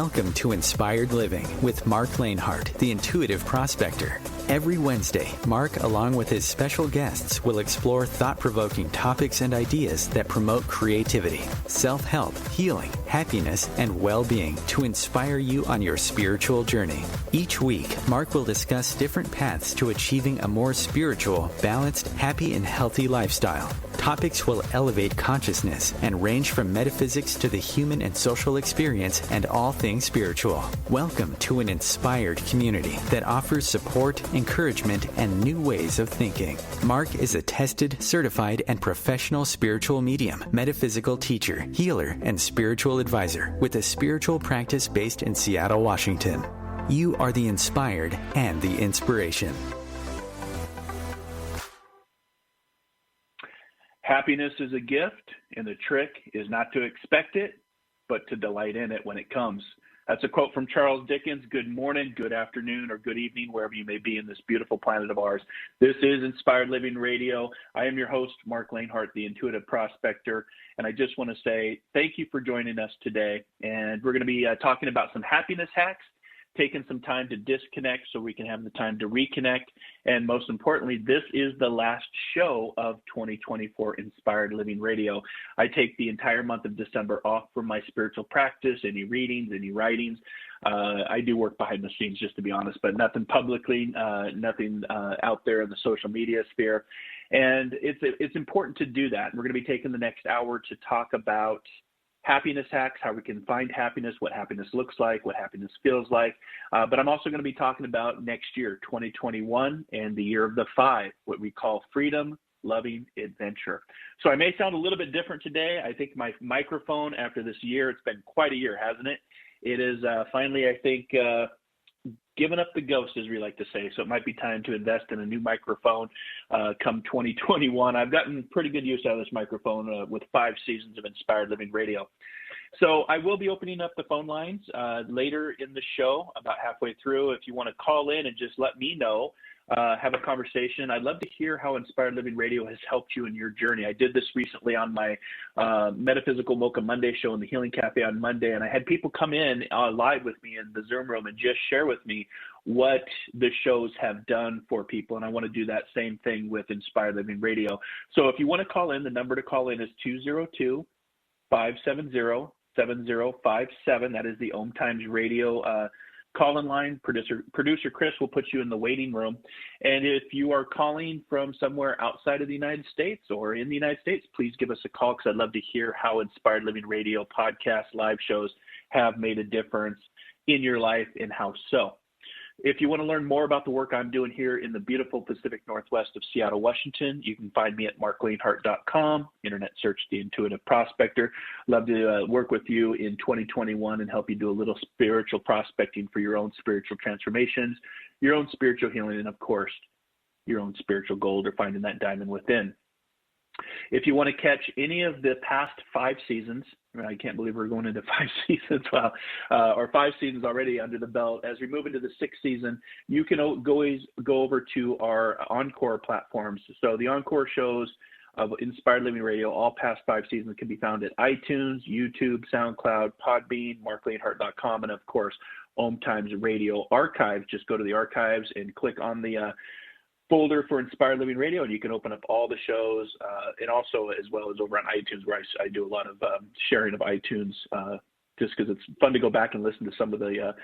Welcome to Inspired Living with Marc Lainhart, the Intuitive Prospector. Every Wednesday, Marc, along with his special guests, will explore thought-provoking topics and ideas that promote creativity, self-help, healing, happiness, and well-being to inspire you on your spiritual journey. Each week, Marc will discuss different paths to achieving a more spiritual, balanced, happy, and healthy lifestyle. Topics will elevate consciousness and range from metaphysics to the human and social experience and all things spiritual. Welcome to an inspired community that offers support, encouragement, and new ways of thinking. Marc is a tested, certified, and professional spiritual medium, metaphysical teacher, healer, and spiritual advisor with a spiritual practice based in Seattle, Washington. You are the inspired and the inspiration. Happiness is a gift, and the trick is not to expect it, but to delight in it when it comes. That's a quote from Charles Dickens. Good morning, good afternoon, or good evening, wherever you may be in this beautiful planet of ours. This is Inspired Living Radio. I am your host, Marc Lainhart, the Intuitive Prospector, and I just want to say thank you for joining us today. And we're going to be talking about some happiness hacks, taking some time to disconnect so we can have the time to reconnect. And most importantly, this is the last show of 2024 Inspired Living Radio. I take the entire month of December off from my spiritual practice, any readings, any writings. I do work behind the scenes, just to be honest, but nothing publicly, nothing out there in the social media sphere. And it's important to do that. We're going to be taking the next hour to talk about happiness hacks, how we can find happiness, what happiness looks like, what happiness feels like. But I'm also going to be talking about next year, 2021, and the year of the 5, what we call freedom, loving, adventure. So I may sound a little bit different today. I think my microphone after this year, it's been quite a year, hasn't it? It is finally, I think, giving up the ghost, as we like to say. So it might be time to invest in a new microphone come 2021. I've gotten pretty good use out of this microphone with 5 seasons of Inspired Living Radio. So I will be opening up the phone lines later in the show, about halfway through. If you want to call in and just let me know, have a conversation. I'd love to hear how Inspired Living Radio has helped you in your journey. I did this recently on my Metaphysical Mocha Monday show in the Healing Cafe on Monday, and I had people come in live with me in the Zoom room and just share with me what the shows have done for people, and I want to do that same thing with Inspired Living Radio. So if you want to call in, the number to call in is 202-570-7057. That is the OMTimes Radio call-in line. Producer Chris will put you in the waiting room. And if you are calling from somewhere outside of the United States or in the United States, please give us a call, because I'd love to hear how Inspired Living Radio podcasts, live shows have made a difference in your life, and how so. If you want to learn more about the work I'm doing here in the beautiful Pacific Northwest of Seattle, Washington, you can find me at marclainhart.com, internet search The Intuitive Prospector. Love to work with you in 2021 and help you do a little spiritual prospecting for your own spiritual transformations, your own spiritual healing, and of course, your own spiritual gold, or finding that diamond within. If you want to catch any of the past 5 seasons, I can't believe we're going into 5 seasons, or 5 seasons already under the belt. As we move into the 6th season, you can go over to our Encore platforms. So the Encore shows of Inspired Living Radio, all past 5 seasons, can be found at iTunes, YouTube, SoundCloud, Podbean, marclainhart.com, and of course, OMTimes Radio Archives. Just go to the archives and click on the folder for Inspired Living Radio, and you can open up all the shows, and also as well as over on iTunes, where I do a lot of sharing of iTunes, just because it's fun to go back and listen to some of the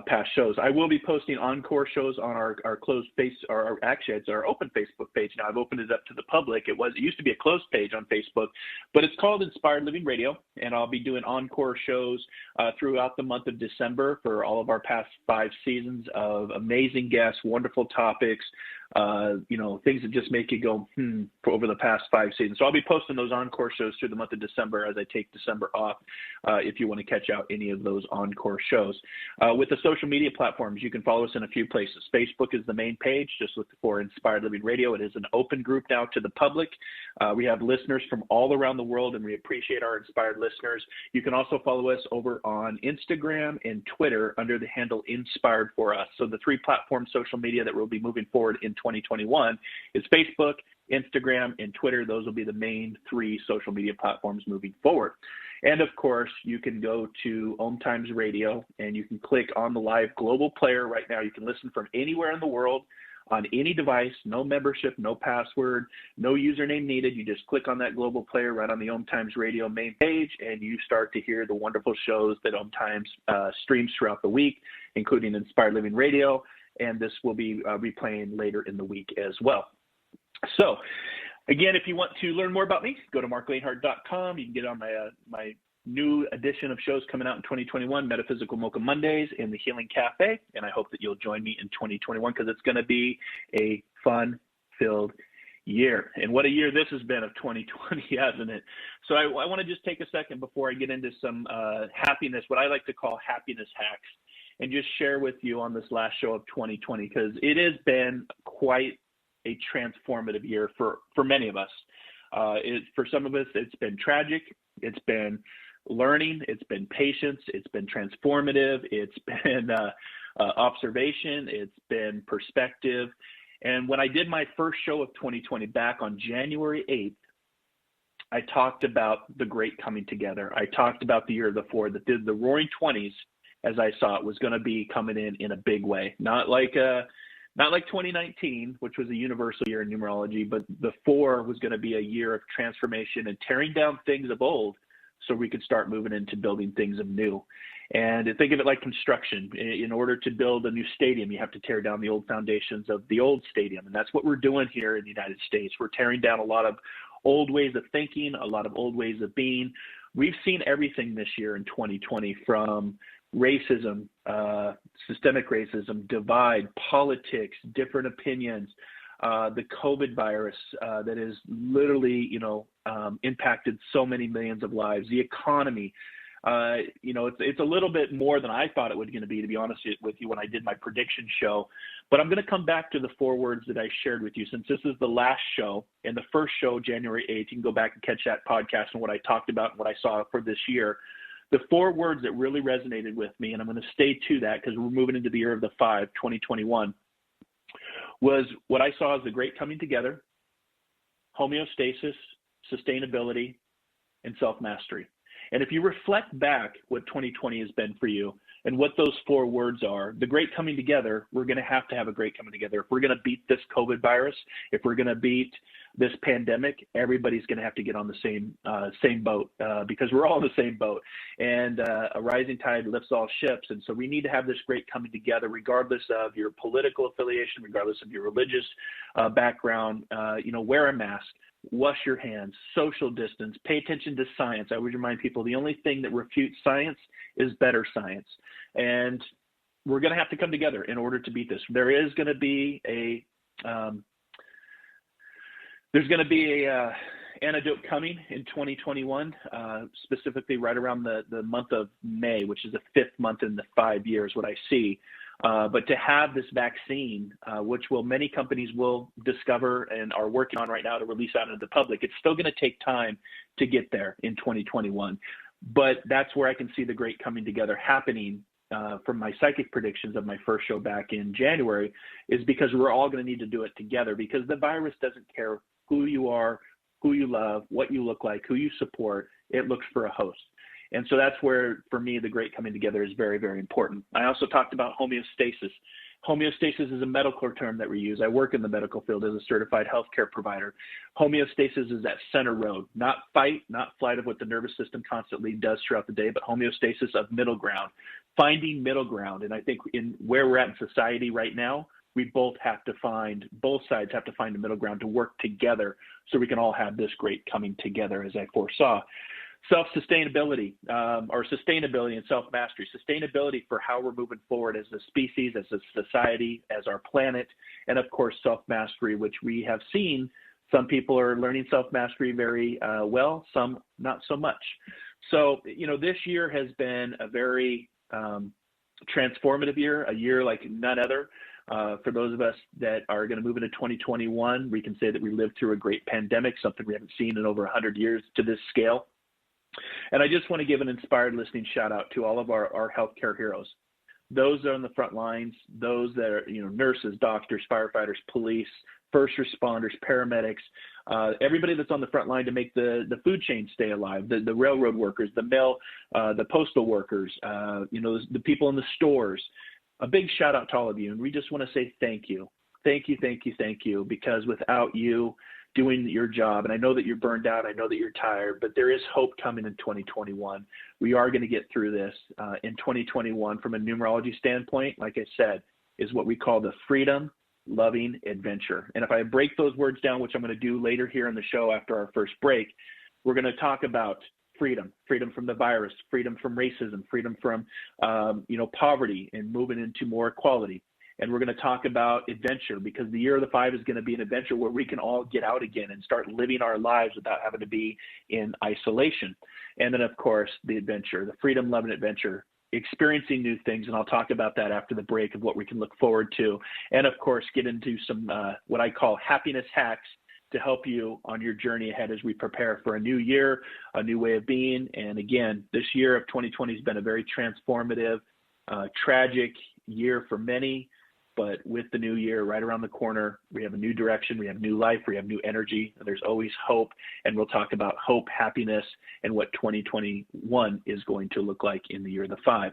past shows. I will be posting Encore shows on our closed face, or actually it's our open Facebook page now. I've opened it up to the public. It used to be a closed page on Facebook, but it's called Inspired Living Radio, and I'll be doing Encore shows throughout the month of December for all of our past 5 seasons of amazing guests, wonderful topics, things that just make you go, for over the past 5 seasons. So I'll be posting those Encore shows through the month of December as I take December off, if you want to catch out any of those Encore shows. With the social media platforms, you can follow us in a few places. Facebook is the main page. Just look for Inspired Living Radio. It is an open group now to the public. We have listeners from all around the world, and we appreciate our inspired listeners. You can also follow us over on Instagram and Twitter under the handle Inspired for Us. So the 3 platform social media that we'll be moving forward in 2021 is Facebook, Instagram, and Twitter. Those will be the main 3 social media platforms moving forward. And of course, you can go to OMTimes Radio and you can click on the live global player right now. You can listen from anywhere in the world on any device, no membership, no password, no username needed. You just click on that global player right on the OMTimes Radio main page, and you start to hear the wonderful shows that OMTimes streams throughout the week, including Inspired Living Radio, and this will be replaying later in the week as well. So, again, if you want to learn more about me, go to marclainhart.com. You can get on my new edition of shows coming out in 2021, Metaphysical Mocha Mondays and the Healing Cafe, and I hope that you'll join me in 2021 because it's going to be a fun-filled year. And what a year this has been of 2020, hasn't it? So I want to just take a second before I get into some happiness, what I like to call happiness hacks, and just share with you on this last show of 2020 because it has been quite a transformative year for many of us. For some of us, it's been tragic. It's been learning, it's been patience, it's been transformative, it's been observation, it's been perspective. And when I did my first show of 2020 back on January 8th, I talked about the great coming together. I talked about the year of the four, that the roaring 20s, as I saw it, was going to be coming in a big way. Not like 2019, which was a universal year in numerology, but the four was going to be a year of transformation and tearing down things of old so we could start moving into building things of new. And think of it like construction. In order to build a new stadium, you have to tear down the old foundations of the old stadium. And that's what we're doing here in the United States. We're tearing down a lot of old ways of thinking, a lot of old ways of being. We've seen everything this year in 2020, from racism, systemic racism, divide, politics, different opinions, the COVID virus that has literally, impacted so many millions of lives, the economy. It's a little bit more than I thought it was going to be to honest with you, when I did my prediction show. But I'm going to come back to the four words that I shared with you, since this is the last show. And the first show, January 8th, you can go back and catch that podcast and what I talked about and what I saw for this year. The four words that really resonated with me, and I'm going to stay to that because we're moving into the year of the five, 2021, was what I saw as the great coming together, homeostasis, sustainability, and self-mastery. And if you reflect back what 2020 has been for you and what those four words are, the great coming together, we're going to have a great coming together. If we're going to beat this COVID virus, if we're going to beat this pandemic, everybody's going to have to get on the same boat because we're all in the same boat. And a rising tide lifts all ships. And so we need to have this great coming together, regardless of your political affiliation, regardless of your religious background. Wear a mask, wash your hands, social distance, pay attention to science. I always remind people the only thing that refutes science is better science. And we're going to have to come together in order to beat this. There is going to be a antidote coming in 2021, specifically right around the month of May, which is the fifth month in the 5 years, what I see. But to have this vaccine, which many companies will discover and are working on right now to release out into the public, it's still going to take time to get there in 2021. But that's where I can see the great coming together happening from my psychic predictions of my first show back in January, is because we're all going to need to do it together, because the virus doesn't care who you are, who you love, what you look like, who you support. It looks for a host. And so that's where, for me, the great coming together is very, very important. I also talked about homeostasis. Homeostasis is a medical term that we use. I work in the medical field as a certified healthcare provider. Homeostasis is that center road, not fight, not flight of what the nervous system constantly does throughout the day, but homeostasis of middle ground, finding middle ground. And I think in where we're at in society right now, both sides have to find a middle ground to work together so we can all have this great coming together, as I foresaw. Self-sustainability, or sustainability and self-mastery. Sustainability for how we're moving forward as a species, as a society, as our planet, and of course self-mastery, which we have seen some people are learning self-mastery very well, some not so much. So, this year has been a very transformative year, a year like none other. For those of us that are going to move into 2021, we can say that we lived through a great pandemic, something we haven't seen in over 100 years to this scale. And I just want to give an inspired listening shout out to all of our healthcare heroes. those are on the front lines, those that are, nurses, doctors, firefighters, police, first responders, paramedics, everybody that's on the front line to make the food chain stay alive, the railroad workers, the postal workers, the people in the stores. A big shout out to all of you. And we just want to say thank you. Thank you, thank you, thank you, because without you doing your job, and I know that you're burned out, I know that you're tired, but there is hope coming in 2021. We are going to get through this. In 2021, from a numerology standpoint, like I said, is what we call the freedom loving adventure. And if I break those words down, which I'm going to do later here in the show after our first break, we're going to talk about freedom from the virus, freedom from racism, freedom from poverty, and moving into more equality. And we're going to talk about adventure, because the year of the 5 is going to be an adventure where we can all get out again and start living our lives without having to be in isolation. And then, of course, the adventure, the freedom, love, and adventure, experiencing new things. And I'll talk about that after the break of what we can look forward to. And, of course, get into some what I call happiness hacks to help you on your journey ahead as we prepare for a new year, a new way of being. And, again, this year of 2020 has been a very transformative, tragic year for many. But with the new year right around the corner, we have a new direction, we have new life, we have new energy, and there's always hope. And we'll talk about hope, happiness, and what 2021 is going to look like in the year of the 5.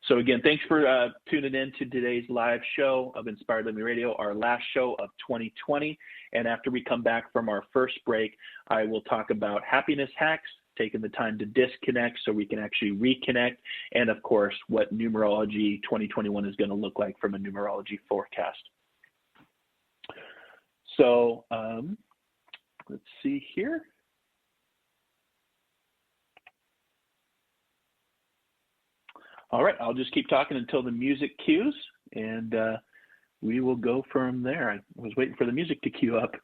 So again, thanks for tuning in to today's live show of Inspired Living Radio, our last show of 2020. And after we come back from our first break, I will talk about happiness hacks, taking the time to disconnect so we can actually reconnect, and of course, what numerology 2021 is going to look like from a numerology forecast. So let's see here. All right, I'll just keep talking until the music cues, and we will go from there. I was waiting for the music to cue up.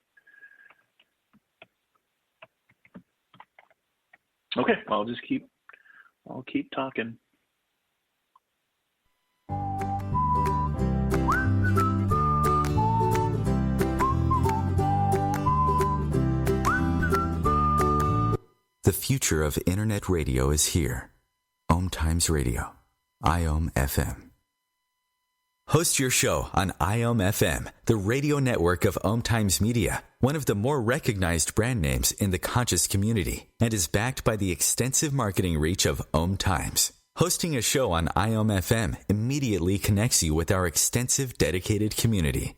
Okay, I'll keep talking. The future of internet radio is here. OMTimes Radio, IOM FM. Host your show on IOM FM, the radio network of OMTimes Media, one of the more recognized brand names in the conscious community, and is backed by the extensive marketing reach of OMTimes. Hosting a show on IOM FM immediately connects you with our extensive dedicated community.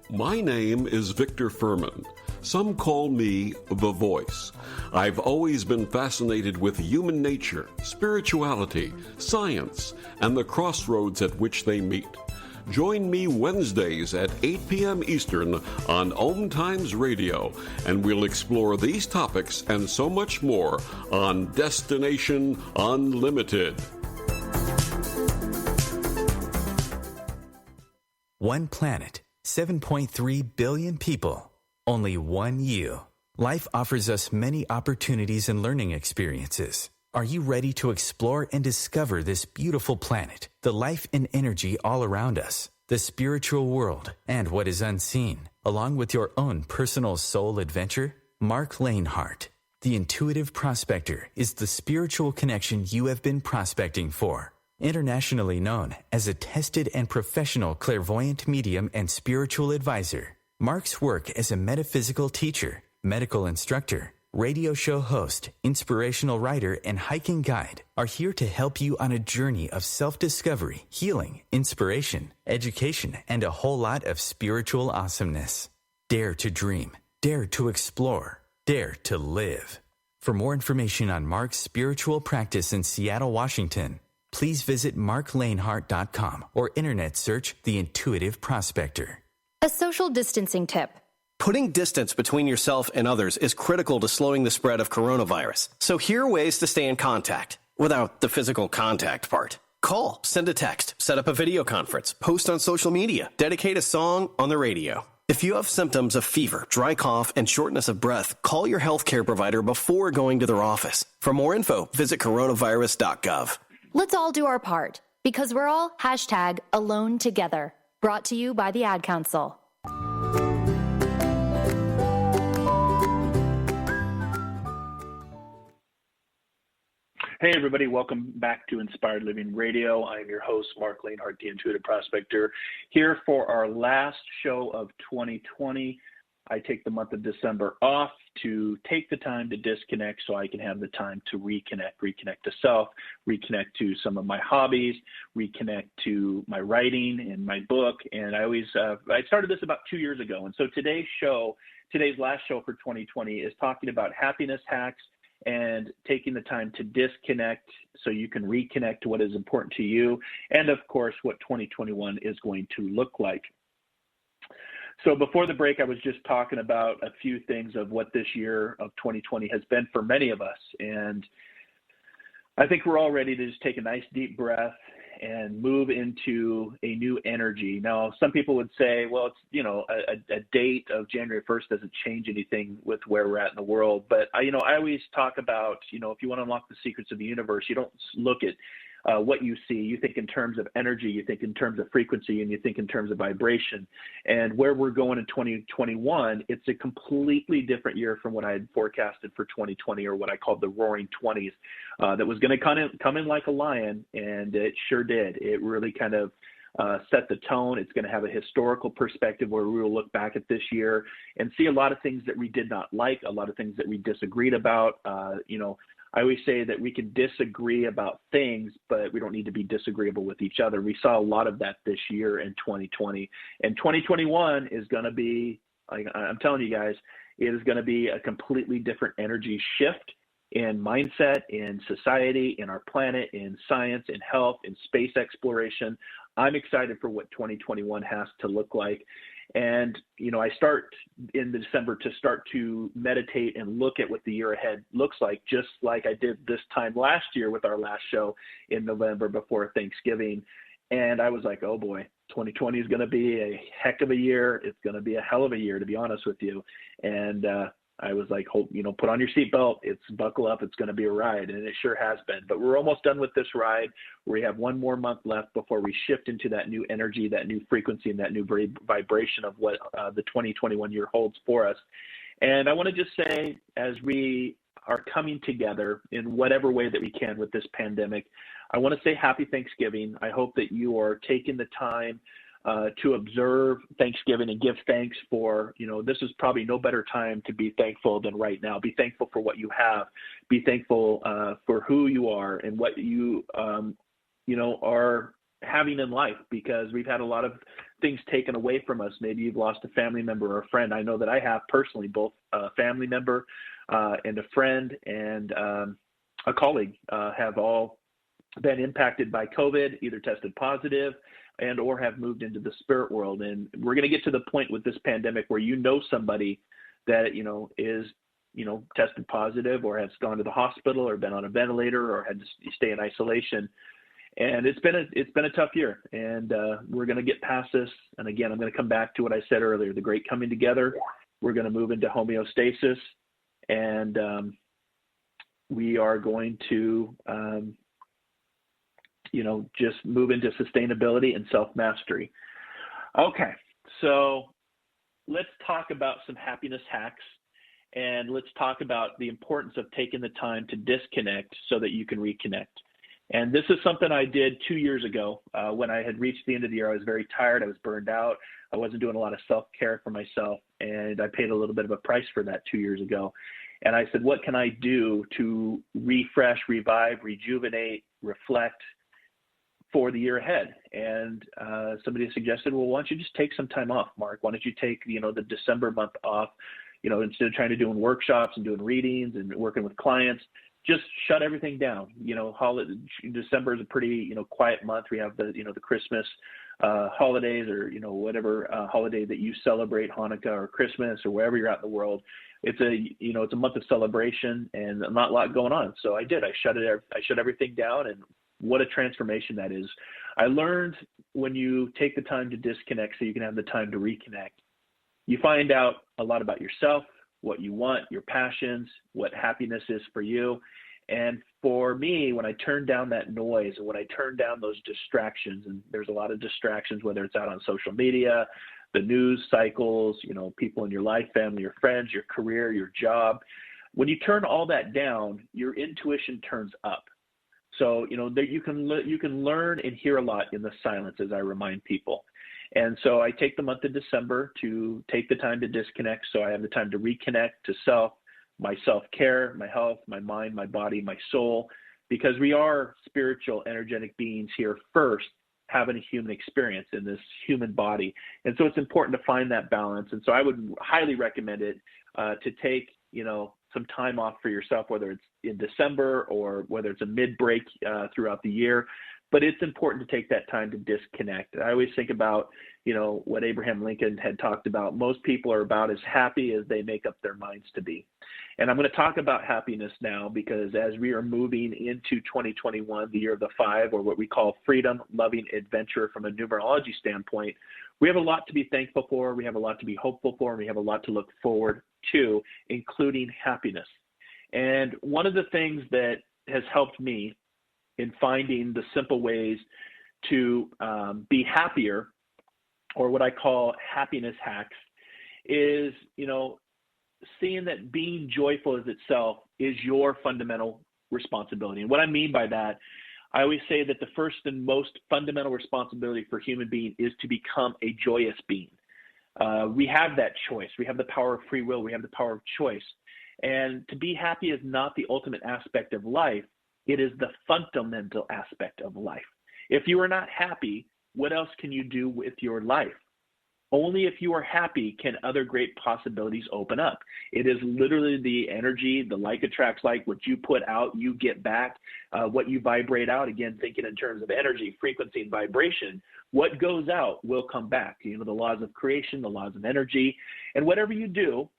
My name is Victor Furman. Some call me The Voice. I've always been fascinated with human nature, spirituality, science, and the crossroads at which they meet. Join me Wednesdays at 8 p.m. Eastern on OMTimes Radio, and we'll explore these topics and so much more on Destination Unlimited. One planet, 7.3 billion people. Only one you. Life offers us many opportunities and learning experiences. Are you ready to explore and discover this beautiful planet, the life and energy all around us, the spiritual world, and what is unseen, along with your own personal soul adventure? Marc Lainhart, the Intuitive Prospector, is the spiritual connection you have been prospecting for. Internationally known as a tested and professional clairvoyant medium and spiritual advisor, Marc's work as a metaphysical teacher, medical instructor, radio show host, inspirational writer, and hiking guide are here to help you on a journey of self-discovery, healing, inspiration, education, and a whole lot of spiritual awesomeness. Dare to dream. Dare to explore. Dare to live. For more information on Marc's spiritual practice in Seattle, Washington, please visit marclainhart.com or internet search The Intuitive Prospector. A social distancing tip. Putting distance between yourself and others is critical to slowing the spread of coronavirus. So here are ways to stay in contact without the physical contact part. Call, send a text, set up a video conference, post on social media, dedicate a song on the radio. If you have symptoms of fever, dry cough, and shortness of breath, call your healthcare provider before going to their office. For more info, visit coronavirus.gov. Let's all do our part, because we're all #alone together. Brought to you by the Ad Council. Hey, everybody. Welcome back to Inspired Living Radio. I'm your host, Marc Lainhart, the Intuitive Prospector, here for our last show of 2020. I take the month of December off to take the time to disconnect so I can have the time to reconnect to self, reconnect to some of my hobbies, reconnect to my writing and my book. And I started this about 2 years ago. And so today's last show for 2020 is talking about happiness hacks and taking the time to disconnect so you can reconnect to what is important to you. And of course, what 2021 is going to look like. So before the break, I was just talking about a few things of what this year of 2020 has been for many of us. And I think we're all ready to just take a nice deep breath and move into a new energy. Now, some people would say, well, it's, a date of January 1st doesn't change anything with where we're at in the world. But, I always talk about, if you want to unlock the secrets of the universe, you don't look at what you see. You think in terms of energy, you think in terms of frequency, and you think in terms of vibration. And where we're going in 2021, it's a completely different year from what I had forecasted for 2020, or what I called the Roaring 20s, that was going to come in like a lion, and it sure did. It really kind of set the tone. It's going to have a historical perspective where we will look back at this year and see a lot of things that we did not like, a lot of things that we disagreed about. I always say that we can disagree about things, but we don't need to be disagreeable with each other. We saw a lot of that this year in 2020. And 2021 is going to be, I'm telling you guys, it is going to be a completely different energy shift in mindset, in society, in our planet, in science, in health, in space exploration. I'm excited for what 2021 has to look like. And, I start in December to start to meditate and look at what the year ahead looks like, just like I did this time last year with our last show in November before Thanksgiving. And I was like, oh boy, 2020 is going to be a heck of a year. It's going to be a hell of a year, to be honest with you. And I was like, put on your seatbelt. It's buckle up. It's going to be a ride. And it sure has been. But we're almost done with this ride. We have one more month left before we shift into that new energy, that new frequency, and that new vibration of what the 2021 year holds for us. And I want to just say, as we are coming together in whatever way that we can with this pandemic, I want to say happy Thanksgiving. I hope that you are taking the time to observe Thanksgiving and give thanks for, this is probably no better time to be thankful than right now. Be thankful for what you have. Be thankful for who you are and what you, are having in life, because we've had a lot of things taken away from us. Maybe you've lost a family member or a friend. I know that I have personally, both a family member and a friend and a colleague have all been impacted by COVID, either tested positive and or have moved into the spirit world. And we're going to get to the point with this pandemic where somebody that, is, tested positive or has gone to the hospital or been on a ventilator or had to stay in isolation. And it's been a tough year, and we're going to get past this. And again, I'm going to come back to what I said earlier, the great coming together. We're going to move into homeostasis, and we are going to, just move into sustainability and self-mastery. Okay, so let's talk about some happiness hacks, and let's talk about the importance of taking the time to disconnect so that you can reconnect. And this is something I did 2 years ago when I had reached the end of the year. I was very tired. I was burned out. I wasn't doing a lot of self-care for myself, and I paid a little bit of a price for that 2 years ago. And I said, what can I do to refresh, revive, rejuvenate, reflect for the year ahead? And somebody suggested, well, why don't you just take some time off, Mark? Why don't you take, the December month off, instead of trying to doing workshops and doing readings and working with clients, just shut everything down. December is a pretty, quiet month. We have the Christmas holidays, or, whatever holiday that you celebrate, Hanukkah or Christmas or wherever you're at in the world. It's a month of celebration and not a lot going on. So I did. I shut everything down, and what a transformation that is. I learned when you take the time to disconnect so you can have the time to reconnect, you find out a lot about yourself, what you want, your passions, what happiness is for you. And for me, when I turn down that noise and when I turn down those distractions, and there's a lot of distractions, whether it's out on social media, the news cycles, people in your life, family, your friends, your career, your job, when you turn all that down, your intuition turns up. So, you can learn and hear a lot in the silence, as I remind people. And so I take the month of December to take the time to disconnect, so I have the time to reconnect to self, my self-care, my health, my mind, my body, my soul, because we are spiritual, energetic beings here first, having a human experience in this human body. And so it's important to find that balance. And so I would highly recommend it to take, some time off for yourself, whether it's in December or whether it's a mid-break throughout the year. But it's important to take that time to disconnect. I always think about, what Abraham Lincoln had talked about. Most people are about as happy as they make up their minds to be. And I'm going to talk about happiness now, because as we are moving into 2021, the year of the 5, or what we call freedom, loving, adventure from a numerology standpoint, we have a lot to be thankful for, we have a lot to be hopeful for, and we have a lot to look forward to, including happiness. And one of the things that has helped me in finding the simple ways to be happier, or what I call happiness hacks, is, seeing that being joyful as itself is your fundamental responsibility. And what I mean by that, I always say that the first and most fundamental responsibility for human being is to become a joyous being. We have that choice. We have the power of free will. We have the power of choice. And to be happy is not the ultimate aspect of life. It is the fundamental aspect of life. If you are not happy, what else can you do with your life? Only if you are happy can other great possibilities open up. It is literally the energy, the like attracts like. What you put out, you get back. What you vibrate out, again, thinking in terms of energy, frequency, and vibration, what goes out will come back. The laws of creation, the laws of energy. And whatever you do,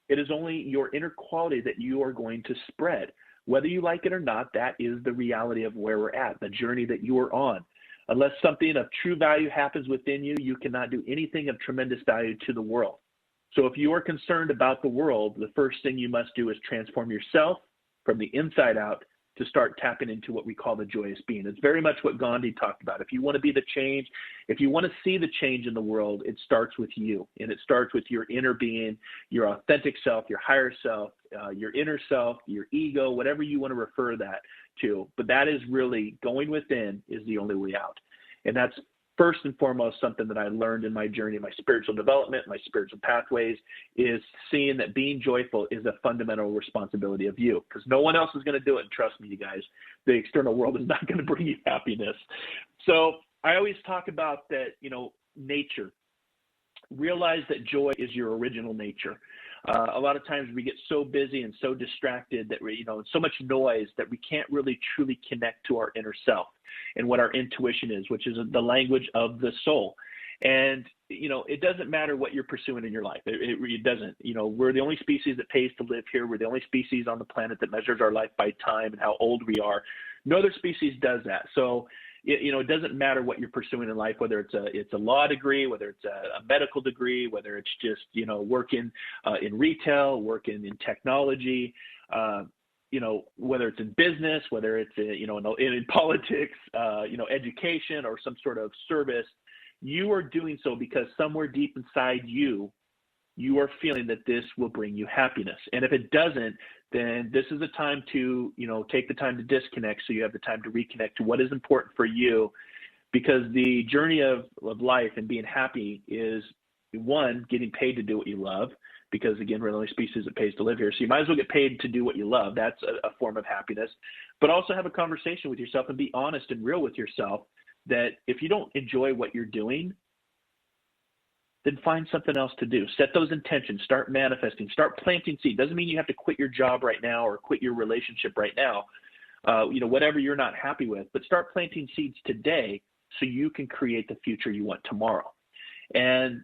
it is only your inner quality that you are going to spread. Whether you like it or not, that is the reality of where we're at, the journey that you are on. Unless something of true value happens within you, you cannot do anything of tremendous value to the world. So if you are concerned about the world, the first thing you must do is transform yourself from the inside out to start tapping into what we call the joyous being. It's very much what Gandhi talked about. If you want to be the change, if you want to see the change in the world, it starts with you. And it starts with your inner being, your authentic self, your higher self, your inner self, your ego, whatever you want to refer that to. But that is really going within is the only way out. And that's first and foremost something that I learned in my journey, my spiritual development, my spiritual pathways, is seeing that being joyful is a fundamental responsibility of you, because no one else is going to do it. And trust me, you guys, the external world is not going to bring you happiness. So I always talk about that, nature. Realize that joy is your original nature. A lot of times we get so busy and so distracted that we, so much noise that we can't really truly connect to our inner self and what our intuition is, which is the language of the soul. And, it doesn't matter what you're pursuing in your life. It doesn't. We're the only species that pays to live here. We're the only species on the planet that measures our life by time and how old we are. No other species does that. So, it doesn't matter what you're pursuing in life, whether it's a law degree, whether it's a medical degree, whether it's just, working in retail, working in technology, whether it's in business, whether it's, in politics, education or some sort of service. You are doing so because somewhere deep inside you are feeling that this will bring you happiness. And if it doesn't, then this is a time to, take the time to disconnect so you have the time to reconnect to what is important for you, because the journey of life and being happy is, one, getting paid to do what you love, because, again, we're the only species that pays to live here. So you might as well get paid to do what you love. That's a form of happiness. But also have a conversation with yourself and be honest and real with yourself that if you don't enjoy what you're doing, then find something else to do. Set those intentions, start manifesting, start planting seeds. Doesn't mean you have to quit your job right now or quit your relationship right now, whatever you're not happy with, but start planting seeds today so you can create the future you want tomorrow. And,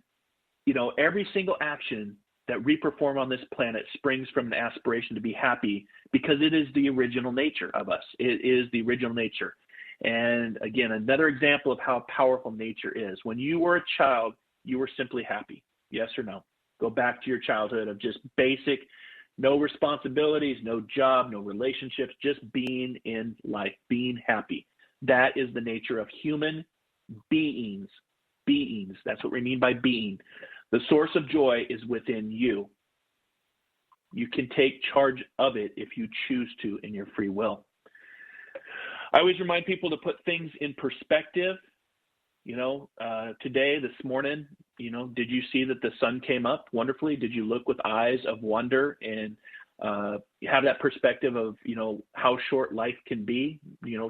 every single action that we perform on this planet springs from an aspiration to be happy, because it is the original nature of us. It is the original nature. And again, another example of how powerful nature is. When you were a child, you were simply happy. Yes or no? Go back to your childhood of just basic, no responsibilities, no job, no relationships, just being in life, being happy. That is the nature of human beings. Beings. That's what we mean by being. The source of joy is within you. You can take charge of it if you choose to in your free will. I always remind people to put things in perspective. Today, this morning, did you see that the sun came up wonderfully? Did you look with eyes of wonder and have that perspective of, how short life can be?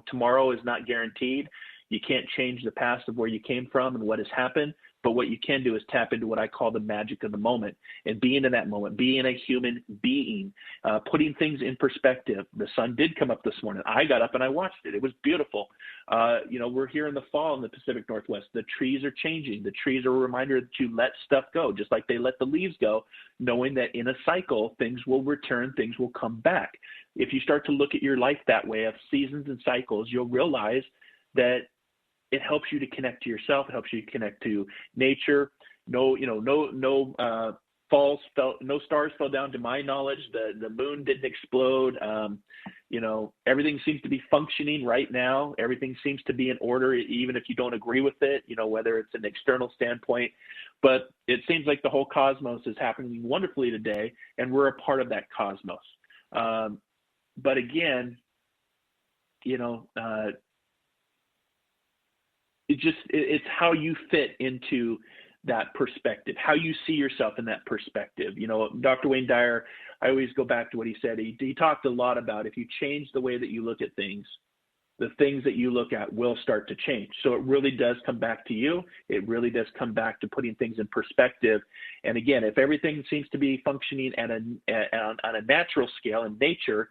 Tomorrow is not guaranteed. You can't change the past of where you came from and what has happened. But what you can do is tap into what I call the magic of the moment and being in that moment, being a human being, putting things in perspective. The sun did come up this morning. I got up and I watched it. It was beautiful. We're here in the fall in the Pacific Northwest. The trees are changing. The trees are a reminder that you let stuff go, just like they let the leaves go, knowing that in a cycle, things will return, things will come back. If you start to look at your life that way of seasons and cycles, you'll realize that it helps you to connect to yourself. It helps you to connect to nature. No stars fell down to my knowledge. The moon didn't explode. Everything seems to be functioning right now. Everything seems to be in order, even if you don't agree with it, whether it's an external standpoint. But it seems like the whole cosmos is happening wonderfully today, and we're a part of that cosmos. But again, it's how you fit into that perspective, how you see yourself in that perspective. Dr. Wayne Dyer, I always go back to what he said. He talked a lot about if you change the way that you look at things, the things that you look at will start to change. So it really does come back to you. It really does come back to putting things in perspective. And again, if everything seems to be functioning on a natural scale in nature,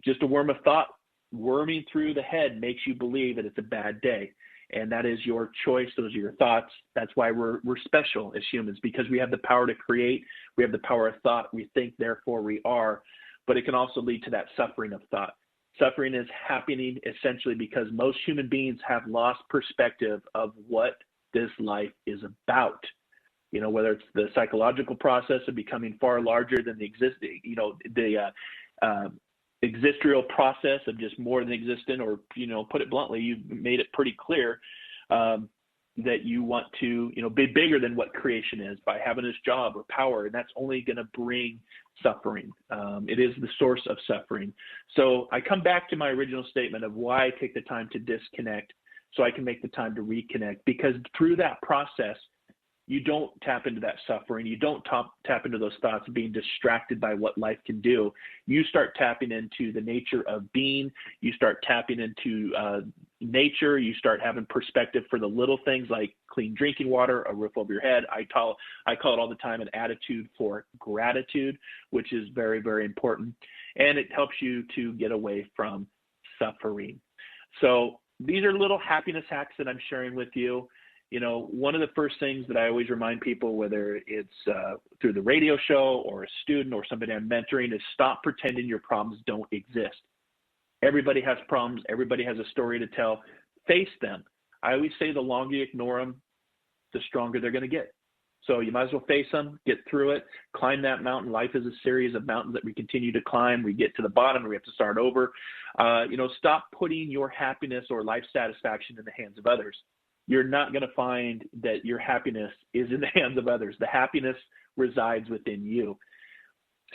just a worm of thought worming through the head makes you believe that it's a bad day. And that is your choice. Those are your thoughts. That's why we're special as humans, because we have the power to create. We have the power of thought. We think, therefore we are. But it can also lead to that suffering of thought. Suffering is happening essentially because most human beings have lost perspective of what this life is about. Whether it's the psychological process of becoming far larger than the existing, existential process of just more than existent, or, put it bluntly, you've made it pretty clear that you want to, be bigger than what creation is by having this job or power, and that's only going to bring suffering. It is the source of suffering. So I come back to my original statement of why I take the time to disconnect so I can make the time to reconnect, because through that process, you don't tap into that suffering. You don't tap into those thoughts of being distracted by what life can do. You start tapping into the nature of being. You start tapping into nature. You start having perspective for the little things like clean drinking water, a roof over your head. I call it all the time an attitude for gratitude, which is very, very important. And it helps you to get away from suffering. So these are little happiness hacks that I'm sharing with you. One of the first things that I always remind people, whether it's through the radio show or a student or somebody I'm mentoring, is stop pretending your problems don't exist. Everybody has problems. Everybody has a story to tell. Face them. I always say the longer you ignore them, the stronger they're going to get. So you might as well face them, get through it, climb that mountain. Life is a series of mountains that we continue to climb. We get to the bottom and we have to start over. Stop putting your happiness or life satisfaction in the hands of others. You're not going to find that your happiness is in the hands of others. The happiness resides within you.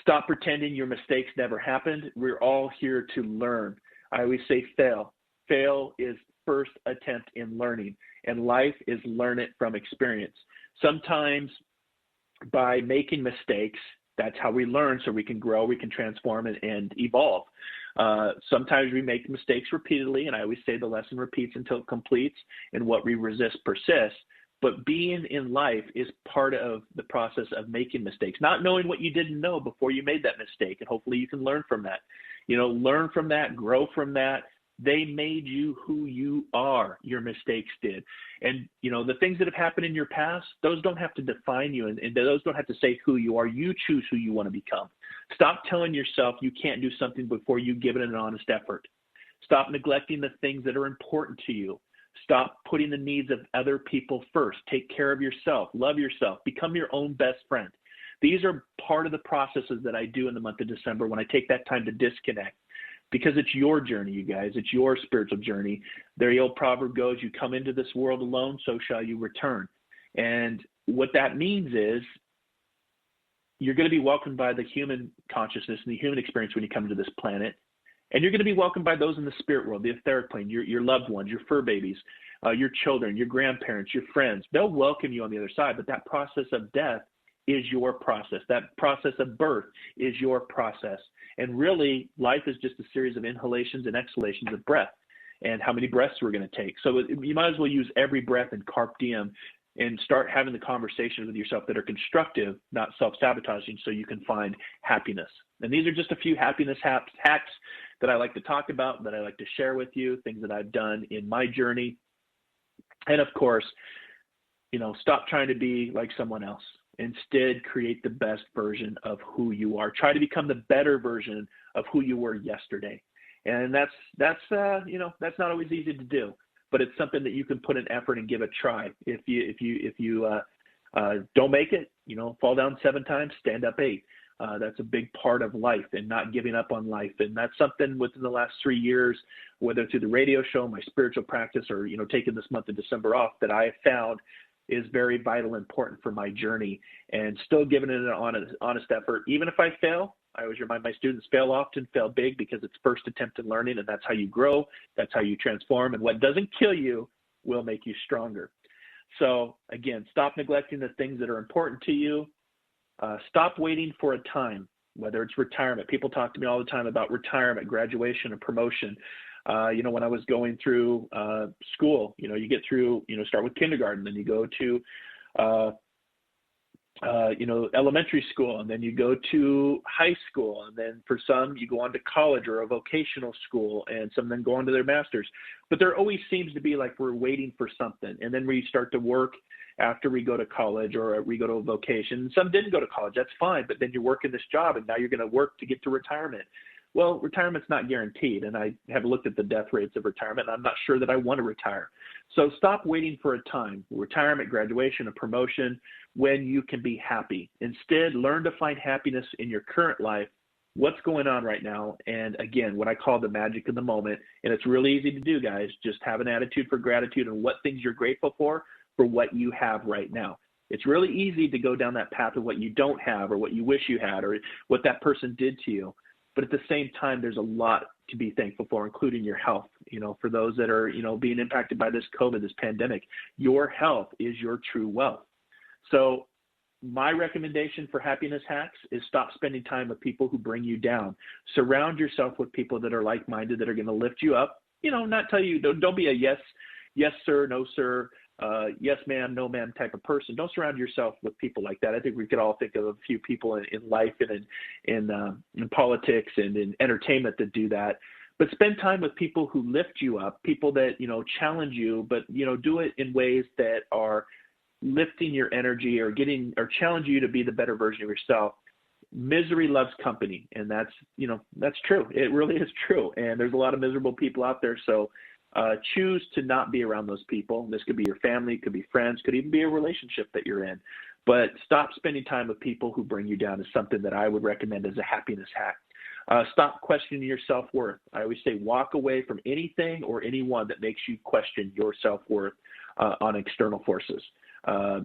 Stop pretending your mistakes never happened. We're all here to learn. I always say fail. Fail is first attempt in learning, and life is learn it from experience. Sometimes by making mistakes, that's how we learn, so we can grow, we can transform and evolve. Sometimes we make mistakes repeatedly, and I always say the lesson repeats until it completes, and what we resist persists. But being in life is part of the process of making mistakes, not knowing what you didn't know before you made that mistake, and hopefully you can learn from that. Learn from that, grow from that. They made you who you are. Your mistakes did. And, the things that have happened in your past, those don't have to define you, and those don't have to say who you are. You choose who you want to become. Stop telling yourself you can't do something before you give it an honest effort. Stop neglecting the things that are important to you. Stop putting the needs of other people first. Take care of yourself. Love yourself. Become your own best friend. These are part of the processes that I do in the month of December when I take that time to disconnect. Because it's your journey, you guys. It's your spiritual journey. The old proverb goes, you come into this world alone, so shall you return. And what that means is you're going to be welcomed by the human consciousness and the human experience when you come to this planet. And you're going to be welcomed by those in the spirit world, the etheric plane, your loved ones, your fur babies, your children, your grandparents, your friends. They'll welcome you on the other side, but that process of death is your process. That process of birth is your process. And really, life is just a series of inhalations and exhalations of breath and how many breaths we're going to take. So you might as well use every breath in carpe diem and start having the conversations with yourself that are constructive, not self-sabotaging, so you can find happiness. And these are just a few happiness hacks that I like to talk about, that I like to share with you, things that I've done in my journey. And of course, stop trying to be like someone else. Instead, create the best version of who you are. Try to become the better version of who you were yesterday. And that's not always easy to do, but it's something that you can put an effort and give a try. If you don't make it, fall down 7 times, stand up 8. That's a big part of life, and not giving up on life. And that's something within the last 3 years, whether through the radio show, my spiritual practice, or taking this month of December off, that I have found is very vital and important for my journey, and still giving it an honest effort. Even if I fail, I always remind my students, fail often, fail big, because it's first attempt in learning, and that's how you grow, that's how you transform, and what doesn't kill you will make you stronger. So again, stop neglecting the things that are important to you. Stop waiting for a time, whether it's retirement. People talk to me all the time about retirement, graduation, and promotion. When I was going through school, you get through, start with kindergarten, then you go to, elementary school, and then you go to high school, and then for some you go on to college or a vocational school, and some then go on to their master's. But there always seems to be like we're waiting for something, and then we start to work after we go to college or we go to a vocation. Some didn't go to college, that's fine, but then you're working this job, and now you're going to work to get to retirement. Well, retirement's not guaranteed, and I have looked at the death rates of retirement, and I'm not sure that I want to retire. So stop waiting for a time, retirement, graduation, a promotion, when you can be happy. Instead, learn to find happiness in your current life, what's going on right now, and again, what I call the magic of the moment. And it's really easy to do, guys. Just have an attitude for gratitude and what things you're grateful for what you have right now. It's really easy to go down that path of what you don't have or what you wish you had or what that person did to you. But at the same time, there's a lot to be thankful for, including your health. For those that are, being impacted by this COVID, this pandemic, your health is your true wealth. So my recommendation for happiness hacks is stop spending time with people who bring you down. Surround yourself with people that are like-minded, that are going to lift you up. Not tell you, don't be a yes sir, no sir, yes ma'am, no ma'am type of person. Don't surround yourself with people like that. I think we could all think of a few people in life and in politics and in entertainment that do that. But spend time with people who lift you up, people that, challenge you, but, do it in ways that are lifting your energy or challenge you to be the better version of yourself. Misery loves company. And that's true. It really is true. And there's a lot of miserable people out there. So choose to not be around those people. This could be your family, could be friends, could even be a relationship that you're in. But stop spending time with people who bring you down is something that I would recommend as a happiness hack. Stop questioning your self-worth. I always say walk away from anything or anyone that makes you question your self-worth on external forces.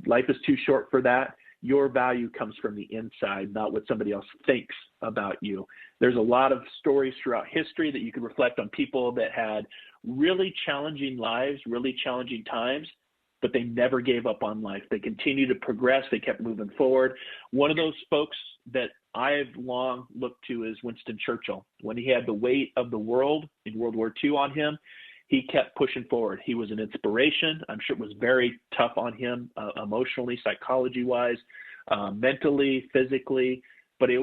Life is too short for that. Your value comes from the inside, not what somebody else thinks about you. There's a lot of stories throughout history that you can reflect on people that had really challenging lives, really challenging times, but they never gave up on life. They continued to progress. They kept moving forward. One of those folks that I've long looked to is Winston Churchill. When he had the weight of the world in World War II on him, he kept pushing forward. He was an inspiration. I'm sure it was very tough on him emotionally, psychology-wise, mentally, physically. But he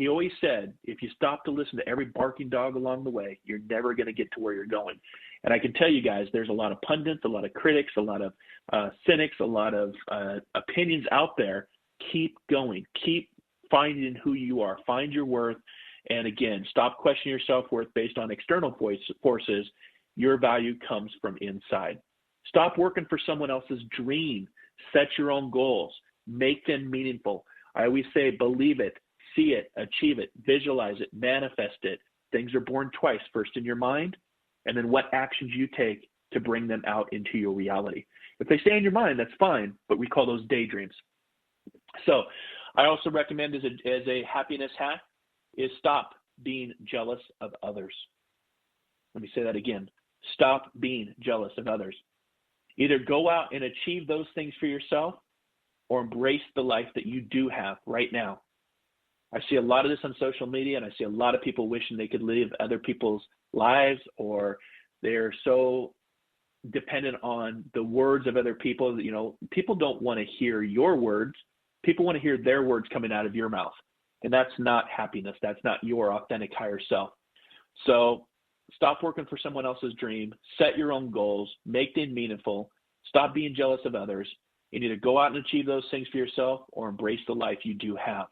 always said, if you stop to listen to every barking dog along the way, you're never going to get to where you're going. And I can tell you guys, there's a lot of pundits, a lot of critics, a lot of cynics, a lot of opinions out there. Keep going. Keep finding who you are. Find your worth. And again, stop questioning your self-worth based on external forces. Your value comes from inside. Stop working for someone else's dream. Set your own goals. Make them meaningful. I always say, believe it, see it, achieve it, visualize it, manifest it. Things are born twice, first in your mind, and then what actions you take to bring them out into your reality. If they stay in your mind, that's fine, but we call those daydreams. So I also recommend as a happiness hack is stop being jealous of others. Let me say that again. Stop being jealous of others. Either go out and achieve those things for yourself or embrace the life that you do have right now. I see a lot of this on social media, and I see a lot of people wishing they could live other people's lives, or they're so dependent on the words of other people. You know, people don't want to hear your words. People want to hear their words coming out of your mouth. And that's not happiness. That's not your authentic higher self. So stop working for someone else's dream. Set your own goals. Make them meaningful. Stop being jealous of others. And either go out and achieve those things for yourself or embrace the life you do have.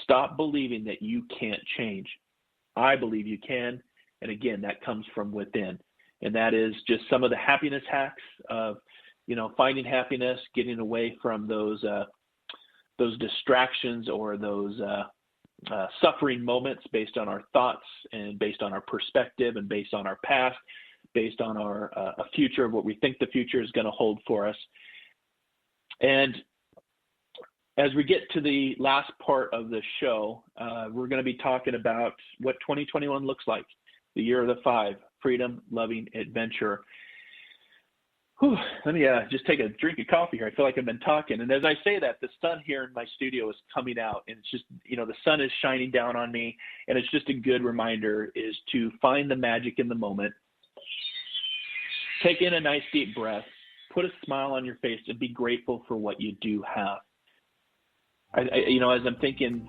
Stop believing that you can't change. I believe you can. And again, that comes from within. And that is just some of the happiness hacks of, you know, finding happiness, getting away from those distractions or those suffering moments based on our thoughts and based on our perspective and based on our past, based on our a future of what we think the future is going to hold for us. And as we get to the last part of the show, we're going to be talking about what 2021 looks like, the year of the 5, freedom, loving, adventure. Whew, let me just take a drink of coffee here. I feel like I've been talking. And as I say that, the sun here in my studio is coming out. And it's just, you know, the sun is shining down on me. And it's just a good reminder is to find the magic in the moment. Take in a nice deep breath. Put a smile on your face and be grateful for what you do have. You know, as I'm thinking,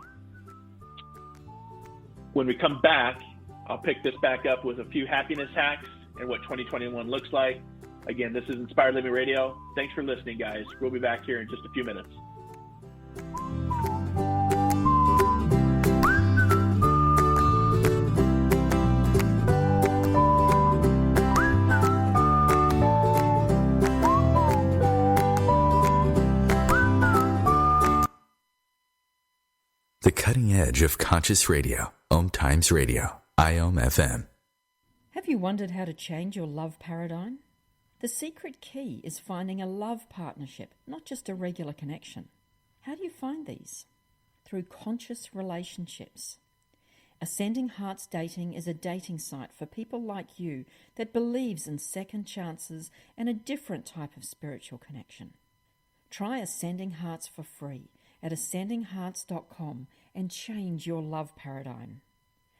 when we come back, I'll pick this back up with a few happiness hacks and what 2021 looks like. Again, this is Inspired Living Radio. Thanks for listening, guys. We'll be back here in just a few minutes. The cutting edge of conscious radio. OMTimes Radio. IOM FM. Have you wondered how to change your love paradigm? The secret key is finding a love partnership, not just a regular connection. How do you find these? Through conscious relationships. Ascending Hearts Dating is a dating site for people like you that believes in second chances and a different type of spiritual connection. Try Ascending Hearts for free at ascendinghearts.com and change your love paradigm.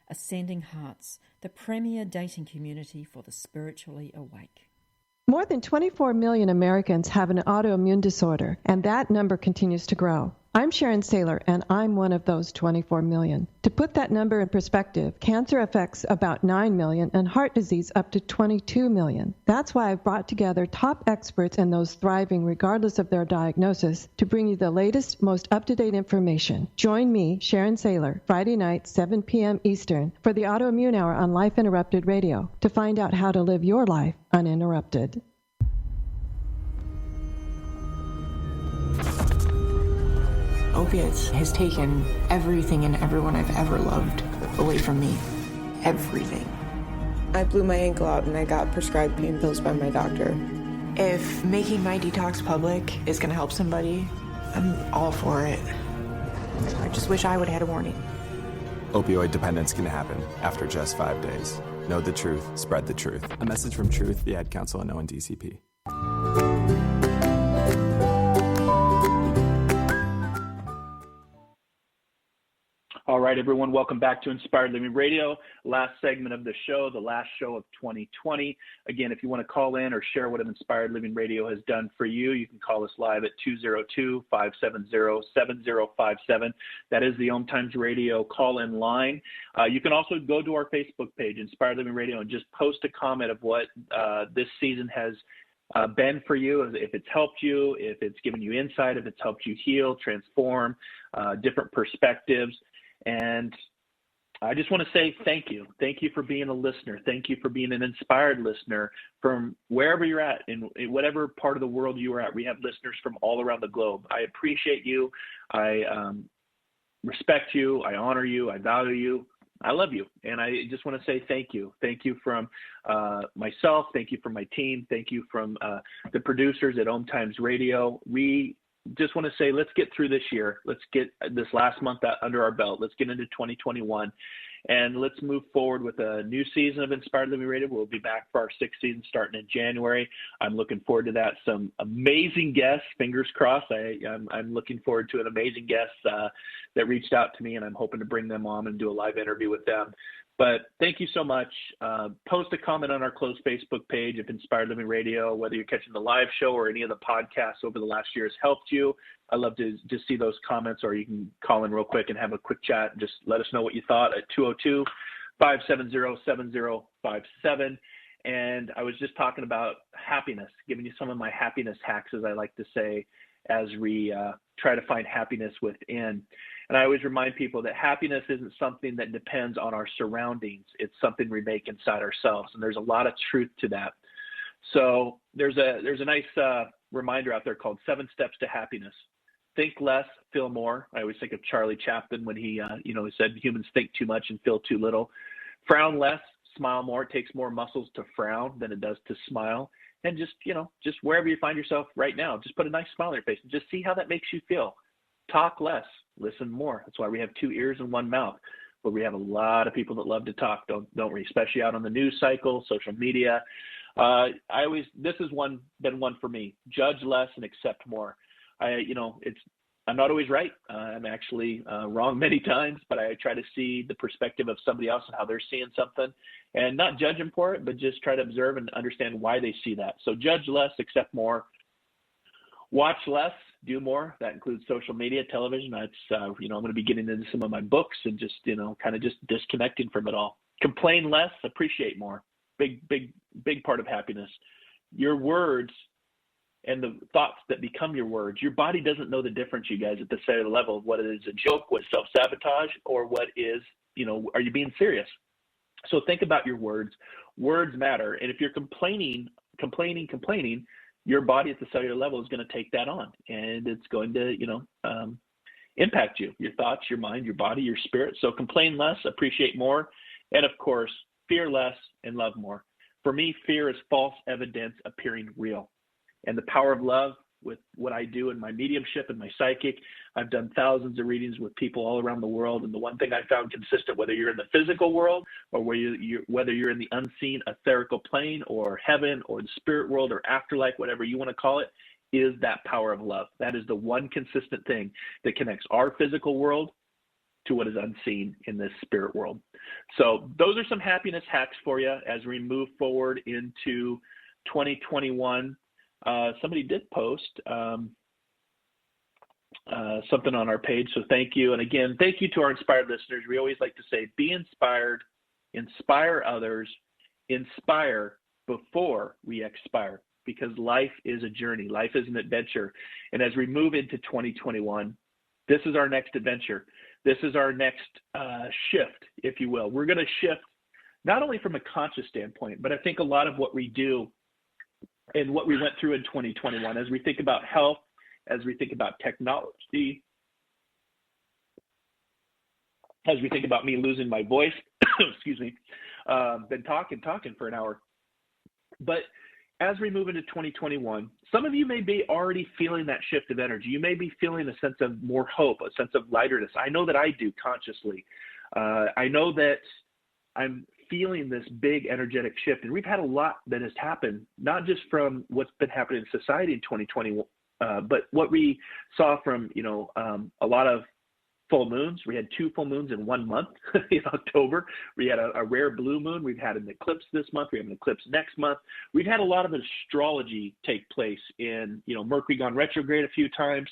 Ascending Hearts, the premier dating community for the spiritually awake. More than 24 million Americans have an autoimmune disorder, and that number continues to grow. I'm Sharon Saylor, and I'm one of those 24 million. To put that number in perspective, cancer affects about 9 million and heart disease up to 22 million. That's why I've brought together top experts and those thriving regardless of their diagnosis to bring you the latest, most up-to-date information. Join me, Sharon Saylor, Friday night, 7 p.m. Eastern, for the Autoimmune Hour on Life Interrupted Radio to find out how to live your life uninterrupted. Opiates has taken everything and everyone I've ever loved away from me. Everything. I blew my ankle out and I got prescribed pain pills by my doctor. If making my detox public is going to help somebody, I'm all for it. I just wish I would have had a warning. Opioid dependence can happen after just 5 days. Know the truth, spread the truth. A message from Truth, the Ad Council, and ONDCP. All right, everyone, welcome back to Inspired Living Radio. Last segment of the show, the last show of 2020. Again, if you want to call in or share what Inspired Living Radio has done for you, you can call us live at 202-570-7057. That is the OMTimes Radio call-in line. You can also go to our Facebook page, Inspired Living Radio, and just post a comment of what this season has been for you, if it's helped you, if it's given you insight, if it's helped you heal, transform, different perspectives. And I just want to say thank you. Thank you for being a listener. Thank you for being an inspired listener from wherever you're at, in whatever part of the world you are at. We have listeners from all around the globe. I appreciate you. I respect you. I honor you. I value you. I love you. And I just want to say thank you. Thank you from myself. Thank you from my team. Thank you from the producers at OMTimes Radio. We just want to say, let's get through this year. Let's get this last month under our belt. Let's get into 2021. And let's move forward with a new season of Inspired Living Radio. We'll be back for our 6th season starting in January. I'm looking forward to that. Some amazing guests, fingers crossed. I'm looking forward to an amazing guest that reached out to me, and I'm hoping to bring them on and do a live interview with them. But thank you so much. Post a comment on our closed Facebook page if Inspired Living Radio, whether you're catching the live show or any of the podcasts over the last year has helped you. I love to just see those comments, or you can call in real quick and have a quick chat and just let us know what you thought at 202-570-7057. And I was just talking about happiness, giving you some of my happiness hacks, as I like to say, as we try to find happiness within. And I always remind people that happiness isn't something that depends on our surroundings. It's something we make inside ourselves. And there's a lot of truth to that. So there's a nice reminder out there called 7 Steps to Happiness. Think less, feel more. I always think of Charlie Chaplin when he said humans think too much and feel too little. Frown less, smile more. It takes more muscles to frown than it does to smile. And just wherever you find yourself right now, just put a nice smile on your face and just see how that makes you feel. Talk less, listen more. That's why we have 2 ears and 1 mouth. But we have a lot of people that love to talk, don't we? Especially out on the news cycle, social media. This has been one for me. Judge less and accept more. I'm not always right. I'm actually wrong many times, but I try to see the perspective of somebody else and how they're seeing something, and not judge them for it, but just try to observe and understand why they see that. So judge less, accept more. Watch less, do more. That includes social media, television. That's I'm going to be getting into some of my books and just kind of just disconnecting from it all. Complain less, appreciate more. Big part of happiness. Your words and the thoughts that become your words. Your body doesn't know the difference, you guys, at the cellular level of what is a joke, what is self-sabotage, or what is, are you being serious? So think about your words. Words matter. And if you're complaining, your body at the cellular level is going to take that on, and it's going to, impact you, your thoughts, your mind, your body, your spirit. So complain less, appreciate more, and of course, fear less and love more. For me, fear is false evidence appearing real. And the power of love with what I do in my mediumship and my psychic, I've done thousands of readings with people all around the world. And the one thing I found consistent, whether you're in the physical world or whether you're in the unseen etherical plane or heaven or the spirit world or afterlife, whatever you want to call it, is that power of love. That is the one consistent thing that connects our physical world to what is unseen in this spirit world. So those are some happiness hacks for you as we move forward into 2021. Somebody did post something on our page, so thank you. And again, thank you to our inspired listeners. We always like to say, be inspired, inspire others, inspire before we expire, because life is a journey. Life is an adventure. And as we move into 2021, this is our next adventure. This is our next shift, if you will. We're going to shift not only from a conscious standpoint, but I think a lot of what we do and what we went through in 2021, as we think about health, as we think about technology, as we think about me losing my voice, excuse me, been talking for an hour. But as we move into 2021, some of you may be already feeling that shift of energy. You may be feeling a sense of more hope, a sense of lightness. I know that I do consciously. I know that I'm feeling this big energetic shift. And we've had a lot that has happened, not just from what's been happening in society in 2020, but what we saw from, a lot of full moons. We had 2 full moons in 1 month in October. We had a rare blue moon. We've had an eclipse this month. We have an eclipse next month. We've had a lot of astrology take place in, Mercury gone retrograde a few times.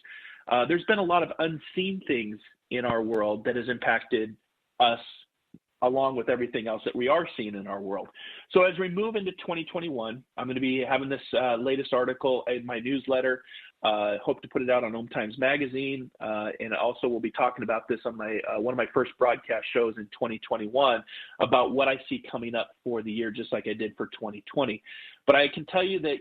There's been a lot of unseen things in our world that has impacted us, along with everything else that we are seeing in our world. So as we move into 2021, I'm going to be having this latest article in my newsletter. Hope to put it out on OMTimes Magazine. And also we'll be talking about this on my one of my first broadcast shows in 2021 about what I see coming up for the year, just like I did for 2020. But I can tell you that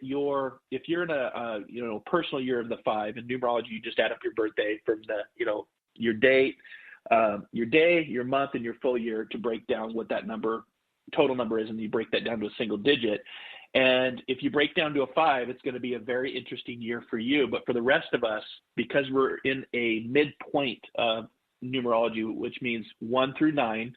if you're in a personal year of the 5, in numerology, you just add up your birthday from the, your date, your day, your month, and your full year to break down what that total number is, and you break that down to a single digit. And if you break down to a 5, it's going to be a very interesting year for you. But for the rest of us, because we're in a midpoint of numerology, which means 1 through 9,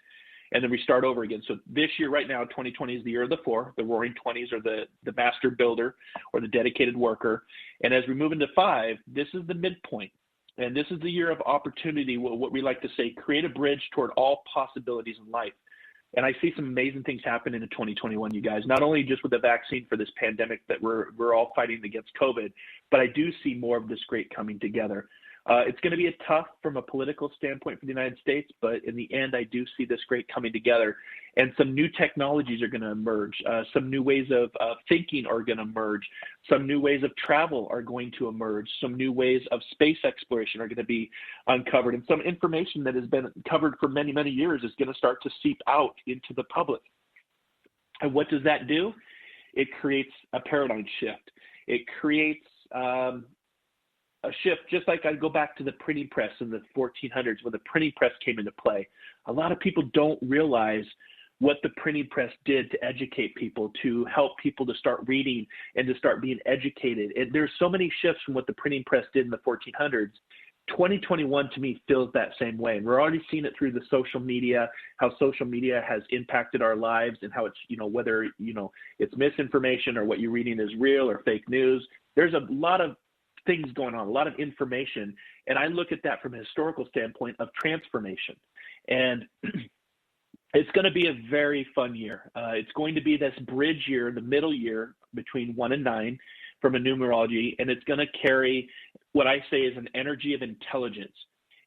and then we start over again. So this year, right now, 2020 is the year of the 4. The roaring 20s are the master builder or the dedicated worker. And as we move into 5, this is the midpoint. And this is the year of opportunity, what we like to say, create a bridge toward all possibilities in life. And I see some amazing things happen in 2021, you guys, not only just with the vaccine for this pandemic that we're all fighting against COVID, but I do see more of this great coming together. It's going to be tough from a political standpoint for the United States, but in the end, I do see this great coming together. And some new technologies are going to emerge. Some new ways of thinking are going to emerge. Some new ways of travel are going to emerge. Some new ways of space exploration are going to be uncovered. And some information that has been covered for many, many years is going to start to seep out into the public. And what does that do? It creates a paradigm shift. It creates a shift, just like I go back to the printing press in the 1400s when the printing press came into play. A lot of people don't realize what the printing press did to educate people, to help people to start reading and to start being educated. And there's so many shifts from what the printing press did in the 1400s. 2021 to me feels that same way. And we're already seeing it through the social media, how social media has impacted our lives and how it's, whether, it's misinformation or what you're reading is real or fake news. There's a lot of things going on, a lot of information. And I look at that from a historical standpoint of transformation. And it's going to be a very fun year. It's going to be this bridge year, the middle year between 1 and 9 from a numerology. And it's going to carry what I say is an energy of intelligence.